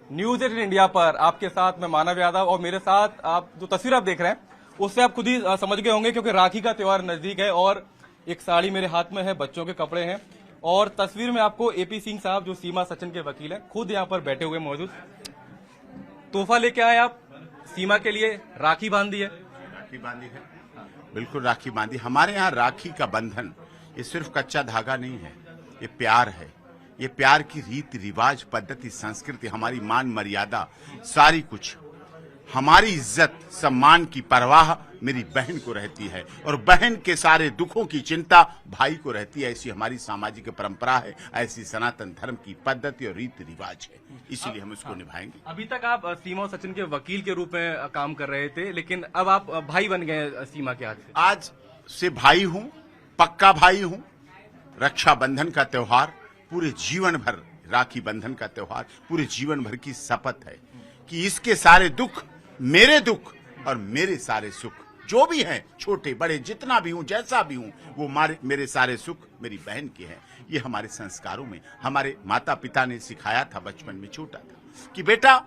News 18 India पर आपके साथ मैं मानव यादव और मेरे साथ आप जो तस्वीर आप देख रहे हैं उससे आप खुद ही समझ गए होंगे क्योंकि राखी का त्योहार नजदीक है और एक साड़ी मेरे हाथ में है, बच्चों के कपड़े हैं और तस्वीर में आपको एपी सिंह साहब जो सीमा सचिन के वकील हैं खुद यहाँ पर बैठे हुए मौजूद। तोहफा लेके आए आप सीमा के लिए, राखी बांधी है। राखी बांधी है, बिल्कुल राखी बांधी। हमारे यहाँ राखी का बंधन ये सिर्फ कच्चा धागा नहीं है, ये प्यार है। ये प्यार की रीति रिवाज, पद्धति, संस्कृति, हमारी मान मर्यादा, सारी कुछ, हमारी इज्जत सम्मान की परवाह मेरी बहन को रहती है और बहन के सारे दुखों की चिंता भाई को रहती है। ऐसी हमारी सामाजिक परंपरा है, ऐसी सनातन धर्म की पद्धति और रीति रिवाज है, इसीलिए हम इसको निभाएंगे। अभी तक आप सीमा और सचिन के वकील के रूप में काम कर रहे थे, लेकिन अब आप भाई बन गए सीमा के हाथ से। आज से भाई हूं, पक्का भाई हूं। रक्षाबंधन का त्योहार पूरे जीवन भर, राखी बंधन का त्योहार पूरे जीवन भर की शपथ है कि इसके सारे दुख मेरे दुख और मेरे सारे सुख जो भी हैं, छोटे बड़े जितना भी हूं, जैसा भी हूं, वो मेरे सारे सुख मेरी बहन के हैं। ये हमारे संस्कारों में हमारे माता पिता ने सिखाया था बचपन में छोटा था कि बेटा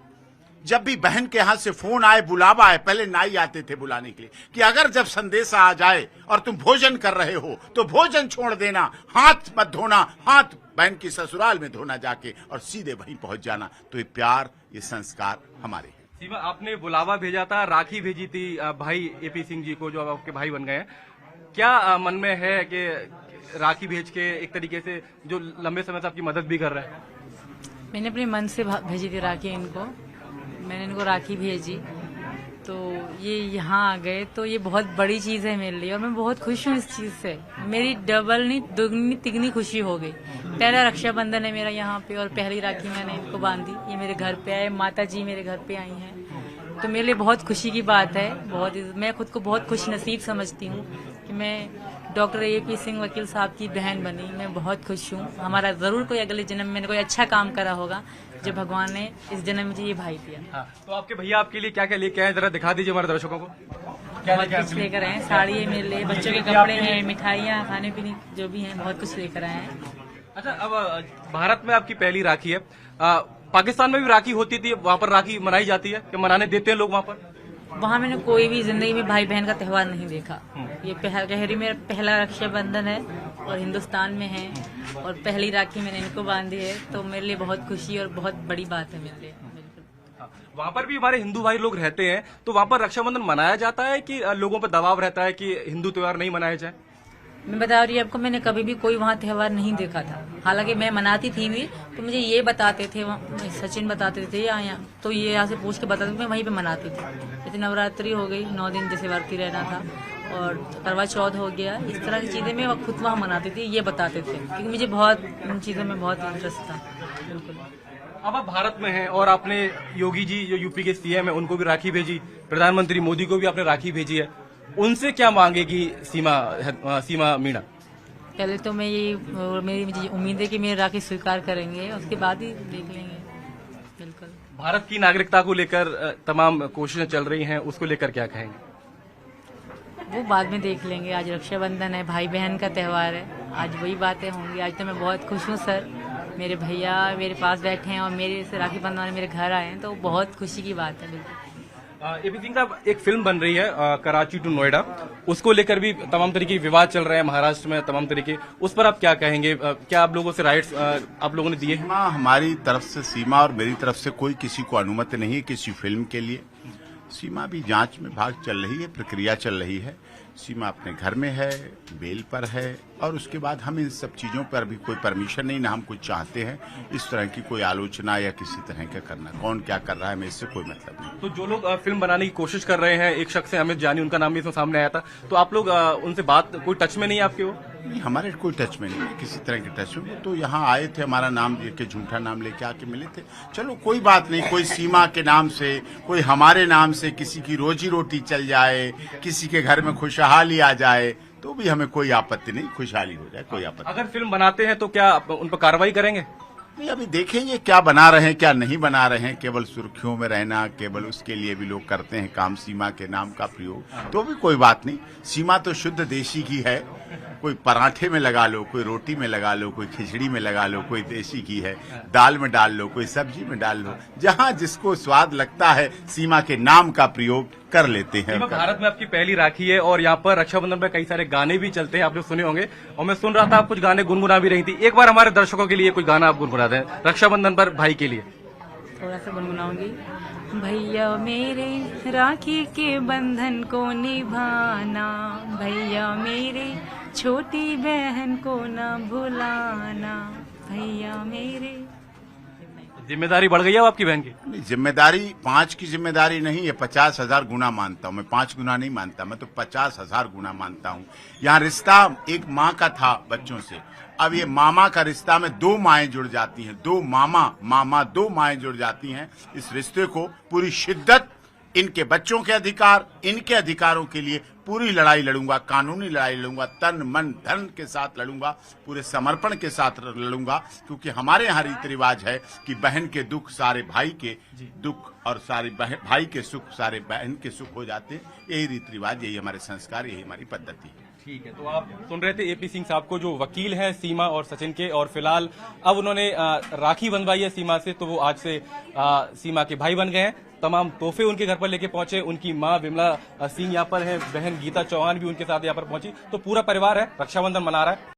जब भी बहन के हाथ से फोन आए, बुलावा आए, पहले नाई आते थे बुलाने के लिए, कि अगर जब संदेशा आ जाए और तुम भोजन कर रहे हो तो भोजन छोड़ देना, हाथ मत धोना, हाथ बहन की ससुराल में धोना जाके और सीधे वहीं पहुंच जाना। तो ये प्यार, ये संस्कार हमारे हैं। सीमा, आपने बुलावा भेजा था, राखी भेजी थी भाई एपी सिंह जी को जो अब आपके भाई बन गए हैं। क्या मन में है कि राखी भेज के एक तरीके से जो लंबे समय से आपकी मदद भी कर रहे हैं? मैंने अपने मन से भेजी थी राखी इनको, मैंने इनको राखी भेजी तो ये यहाँ आ गए, तो ये बहुत बड़ी चीज़ है मेरे लिए और मैं बहुत खुश हूँ इस चीज़ से। मेरी डबल नहीं दुगनी तिगनी खुशी हो गई। पहला रक्षाबंधन है मेरा यहाँ पे और पहली राखी मैंने इनको बांधी। ये मेरे घर पे आए, माता जी मेरे घर पे आई हैं, तो मेरे लिए बहुत खुशी की बात है। मैं खुद को बहुत खुश नसीब समझती हूँ कि मैं डॉक्टर एपी सिंह वकील साहब की बहन बनी। मैं बहुत खुश हूँ। हमारा जरूर कोई अगले जन्म में कोई अच्छा काम करा होगा जो भगवान ने इस जन्म में मुझे ये भाई दिया। हाँ, तो आपके भैया आपके लिए क्या क्या लेके आए, जरा दिखा दीजिए हमारे दर्शकों को। बहुत कुछ लेकर आए हैं, साड़ी है मेरे लिए, बच्चों के कपड़े हैं, मिठाइयाँ, खाने पीने जो भी हैं, बहुत कुछ लेकर आए हैं। अच्छा, अब भारत में आपकी पहली राखी है। पाकिस्तान में भी राखी होती थी, वहाँ पर राखी मनाई जाती है कि मनाने देते हैं लोग वहाँ पर? वहाँ मैंने कोई भी जिंदगी में भाई बहन का त्योहार नहीं देखा। ये गहरी मेरा पहला रक्षाबंधन है और हिंदुस्तान में है और पहली राखी मैंने इनको बांधी है, तो मेरे लिए बहुत खुशी और बहुत बड़ी बात है मेरे लिए। वहाँ पर भी हमारे हिंदू भाई लोग रहते हैं, तो वहाँ पर रक्षाबंधन मनाया जाता है कि लोगों पर दबाव रहता है कि हिंदू त्योहार नहीं मनाया जाए? मैं बता रही हूँ आपको, मैंने कभी भी कोई वहाँ त्योहार नहीं देखा था। हालांकि मैं मनाती थी भी, तो मुझे ये बताते थे, सचिन बताते थे यहाँ, तो ये यहाँ से पूछ के बताते थे, मैं वहीं पे मनाती थी। जैसे नवरात्रि हो गई, 9 दिन जैसे व्रती रहना था, और करवा चौथ हो गया, इस तरह की चीज़ें मैं खुद वहाँ मनाती थी, ये बताते थे, क्योंकि मुझे बहुत इन चीज़ों में बहुत इंटरेस्ट था। बिल्कुल। अब आप भारत में हैं और आपने योगी जी जो यूपी के सीएम है उनको भी राखी भेजी, प्रधानमंत्री मोदी को भी आपने राखी भेजी है, उनसे क्या मांगेगी सीमा मीणा? पहले तो मेरी मुझे उम्मीद है कि मेरी राखी स्वीकार करेंगे, उसके बाद ही देख लेंगे। बिल्कुल। भारत की नागरिकता को लेकर तमाम कोशिशें चल रही हैं, उसको लेकर क्या कहेंगे? वो बाद में देख लेंगे। आज रक्षाबंधन है, भाई बहन का त्योहार है, आज वही बातें होंगी। आज तो मैं बहुत खुश हूँ सर, मेरे भैया मेरे पास बैठे हैं और मेरे से राखी बंधवाने मेरे घर आए हैं, तो बहुत खुशी की बात है। बिल्कुल। एपी सिंह साहब, एक फिल्म बन रही है कराची टू नोएडा, उसको लेकर भी तमाम तरीके के विवाद चल रहे हैं महाराष्ट्र में, तमाम तरीके, उस पर आप क्या कहेंगे? क्या आप लोगों से राइट्स आप लोगों ने दिए हैं? हमारी तरफ से, सीमा और मेरी तरफ से कोई किसी को अनुमति नहीं है किसी फिल्म के लिए। सीमा भी जांच में भाग चल रही है, प्रक्रिया चल रही है। सीमा अपने घर में है, बेल पर है, और उसके बाद हम इन सब चीजों पर भी कोई परमिशन नहीं, ना हम कुछ चाहते हैं इस तरह की कोई आलोचना या किसी तरह का करना। कौन क्या कर रहा है हमें इससे कोई मतलब नहीं। तो जो लोग फिल्म बनाने की कोशिश कर रहे हैं, एक शख्स है अमित जानी, उनका नाम भी इसमें सामने आया था, तो आप लोग उनसे बात, कोई टच में नहीं है आपके? वो नहीं, हमारे कोई टच में नहीं है, किसी तरह के टच में। तो यहाँ आए थे, हमारा नाम लेके, झूठा नाम लेके आके मिले थे। चलो कोई बात नहीं, कोई सीमा के नाम से, कोई हमारे नाम से किसी की रोजी रोटी चल जाए, किसी के घर में खुशहाली आ जाए, तो भी हमें कोई आपत्ति नहीं, खुशहाली हो जाए, कोई आपत्ति। अगर फिल्म बनाते हैं तो क्या उन पर कार्रवाई करेंगे? नहीं, अभी देखेंगे क्या बना रहे हैं क्या नहीं बना रहे हैं। केवल सुर्खियों में रहना, केवल उसके लिए भी लोग करते हैं काम, सीमा के नाम का प्रयोग, तो भी कोई बात नहीं। सीमा तो शुद्ध देशी की है, कोई पराठे में लगा लो, कोई रोटी में लगा लो, कोई खिचड़ी में लगा लो, कोई देसी घी है दाल में डाल लो, कोई सब्जी में डाल लो, जहां जिसको स्वाद लगता है सीमा के नाम का प्रयोग कर लेते हैं। सीमा, भारत में आपकी पहली राखी है और यहाँ पर रक्षाबंधन पर कई सारे गाने भी चलते हैं, आपने सुने होंगे। और मैं सुन रहा था आप कुछ गाने गुनगुना भी रही थी। एक बार हमारे दर्शकों के लिए कोई गाना आप गुनगुना दें रक्षाबंधन पर भाई के लिए। थोड़ा सा गुनगुनाऊंगी। भैया मेरे राखी के बंधन को निभाना, भैया मेरे छोटी बहन को न भुलाना, भैया मेरे। जिम्मेदारी बढ़ गई है अब आपकी बहन की? नहीं, जिम्मेदारी 5 की जिम्मेदारी नहीं है, 50,000 गुना मानता हूँ मैं। 5 गुना नहीं मानता मैं, तो 50,000 गुना मानता हूँ। यहाँ रिश्ता एक माँ का था बच्चों से, अब ये मामा का रिश्ता में 2 माएं जुड़ जाती हैं, 2 मामा 2 माएं जुड़ जाती हैं। इस रिश्ते को पूरी शिद्दत, इनके बच्चों के अधिकार, इनके अधिकारों के लिए पूरी लड़ाई लड़ूंगा, कानूनी लड़ाई लड़ूंगा, तन मन धन के साथ लड़ूंगा, पूरे समर्पण के साथ लड़ूंगा, क्योंकि हमारे यहाँ रीति रिवाज है कि बहन के दुख सारे भाई के दुख और सारे भाई के सुख सारे बहन के सुख हो जाते। यही रीति रिवाज, यही हमारे संस्कार, यही हमारी पद्धति है। ठीक है, तो आप सुन रहे थे एपी सिंह साहब को, जो वकील हैं सीमा और सचिन के, और फिलहाल अब उन्होंने राखी बंधवाई है सीमा से, तो वो आज से सीमा के भाई बन गए हैं। तमाम तोहफे उनके घर पर लेके पहुंचे, उनकी मां विमला सिंह यहाँ पर है, बहन गीता चौहान भी उनके साथ यहाँ पर पहुंची, तो पूरा परिवार है रक्षाबंधन मना रहा है।